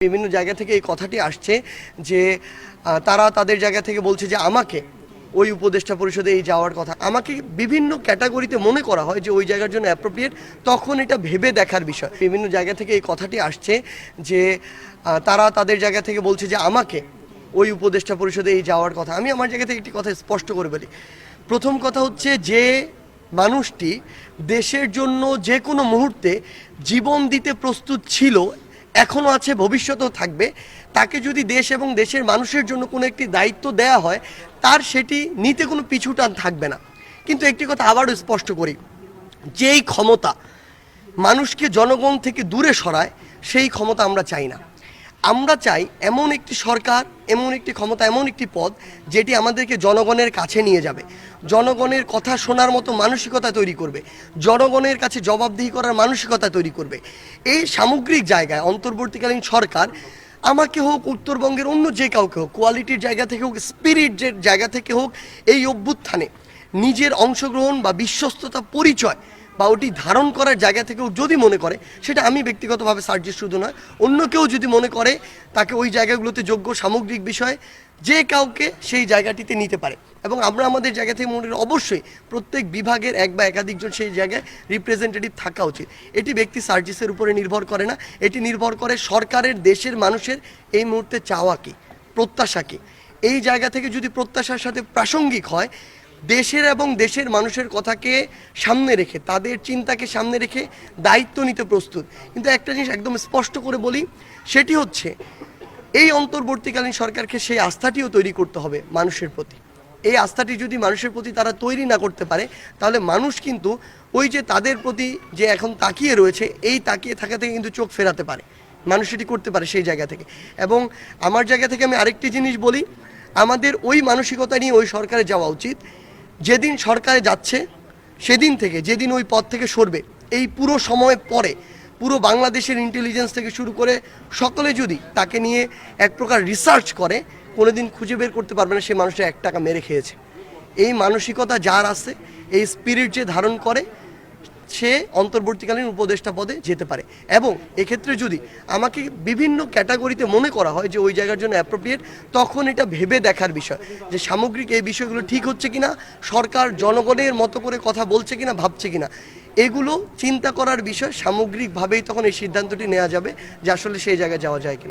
বিভিন্ন জায়গা থেকে এই কথাটি আসছে যে তারা তাদের জায়গা থেকে বলছে যে আমাকে ওই উপদেষ্টা পরিষদে এই যাওয়ার কথা আমাকে বিভিন্ন ক্যাটাগরিতে মনে করা হয় যে ওই জায়গার জন্য অ্যাপ্রোপ্রিয়েট, তখন এটা ভেবে দেখার বিষয়। বিভিন্ন জায়গা থেকে এই কথাটি আসছে যে তারা তাদের জায়গা থেকে বলছে যে আমাকে ওই উপদেষ্টা পরিষদে এই যাওয়ার কথা। আমি আমার জায়গা থেকে একটি কথা স্পষ্ট করে বলি। প্রথম কথা হচ্ছে যে মানুষটি দেশের জন্য যে কোনো মুহূর্তে জীবন দিতে প্রস্তুত ছিল, এখনও আছে, ভবিষ্যতেও থাকবে, তাকে যদি দেশ এবং দেশের মানুষের জন্য কোনো একটি দায়িত্ব দেয়া হয়, তার সেটি নিতে কোনো পিছুটান থাকবে না। কিন্তু একটি কথা আবারও স্পষ্ট করি, যেই ক্ষমতা মানুষকে জনগণ থেকে দূরে সরায় সেই ক্ষমতা আমরা চাই না। আমরা চাই এমন একটি সরকার, এমন একটি ক্ষমতা, এমন একটি পদ যেটি আমাদেরকে জনগণের কাছে নিয়ে যাবে, জনগণের কথা শোনার মতো মানসিকতা তৈরি করবে, জনগণের কাছে জবাবদিহি করার মানসিকতা তৈরি করবে। এই সামগ্রিক জায়গায় অন্তর্বর্তীকালীন সরকার আমাকে হোক, উত্তরবঙ্গের অন্য যে কাউকে হোক, কোয়ালিটির জায়গা থেকে হোক, স্পিরিটের জায়গা থেকে হোক, এই অভ্যুত্থানে নিজের অংশগ্রহণ বা বিশ্বস্ততা পরিচয় বা ওটি ধারণ করার জায়গা থেকেও যদি মনে করে, সেটা আমি ব্যক্তিগতভাবে সার্জিস শুধু নয়, অন্য কেউ যদি মনে করে তাকে ওই জায়গাগুলোতে যোগ্য, সামগ্রিক বিষয়ে যে কাউকে সেই জায়গাটিতে নিতে পারে। এবং আমরা আমাদের জায়গা থেকে মনে করি অবশ্যই প্রত্যেক বিভাগের এক বা একাধিকজন সেই জায়গায় রিপ্রেজেন্টেটিভ থাকা উচিত। এটি ব্যক্তি সার্জিসের উপরে নির্ভর করে না, এটি নির্ভর করে সরকারের, দেশের মানুষের এই মুহূর্তে চাওয়া কী, প্রত্যাশা কী। এই জায়গা থেকে যদি প্রত্যাশার সাথে প্রাসঙ্গিক হয়, দেশের এবং দেশের মানুষের কথাকে সামনে রেখে, তাদের চিন্তাকে সামনে রেখে দায়িত্ব নিতে প্রস্তুত। কিন্তু একটা জিনিস একদম স্পষ্ট করে বলি, সেটি হচ্ছে এই অন্তর্বর্তীকালীন সরকারকে সেই আস্থাটিও তৈরি করতে হবে মানুষের প্রতি। এই আস্থাটি যদি মানুষের প্রতি তারা তৈরি না করতে পারে, তাহলে মানুষ কিন্তু ওই যে তাদের প্রতি যে এখন তাকিয়ে রয়েছে, এই তাকিয়ে থাকা থেকে কিন্তু চোখ ফেরাতে পারে, মানুষ এটি করতে পারে সেই জায়গা থেকে। এবং আমার জায়গা থেকে আমি আরেকটি জিনিস বলি, আমাদের ওই মানসিকতা নিয়ে ওই সরকারে যাওয়া উচিত। যেদিন সরকারে যাচ্ছে সেদিন থেকে, যেদিন ওই পদ থেকে সরবে, এই পুরো সময় পরে পুরো বাংলাদেশের ইন্টেলিজেন্স থেকে শুরু করে সকলে যদি তাকে নিয়ে এক প্রকার রিসার্চ করে, কোনোদিন খুঁজে বের করতে পারবে না সে মানুষটা 1 টাকা মেরে খেয়েছে। এই মানসিকতা যার আছে, এই স্পিরিট যে ধারণ করে, সে অন্তর্বর্তীকালীন উপদেষ্টা পদে যেতে পারে। এবং এক্ষেত্রে যদি আমাকে বিভিন্ন ক্যাটাগরিতে মনে করা হয় যে ওই জায়গার জন্য অ্যাপ্রোপ্রিয়েট, তখন এটা ভেবে দেখার বিষয় যে সামগ্রিক এই বিষয়গুলো ঠিক হচ্ছে কিনা, সরকার জনগণের মতো করে কথা বলছে কিনা, ভাবছে কিনা, এগুলো চিন্তা করার বিষয়। সামগ্রিকভাবেই তখন এই সিদ্ধান্তটি নেওয়া যাবে যে আসলে সেই জায়গায় যাওয়া যায় কিনা।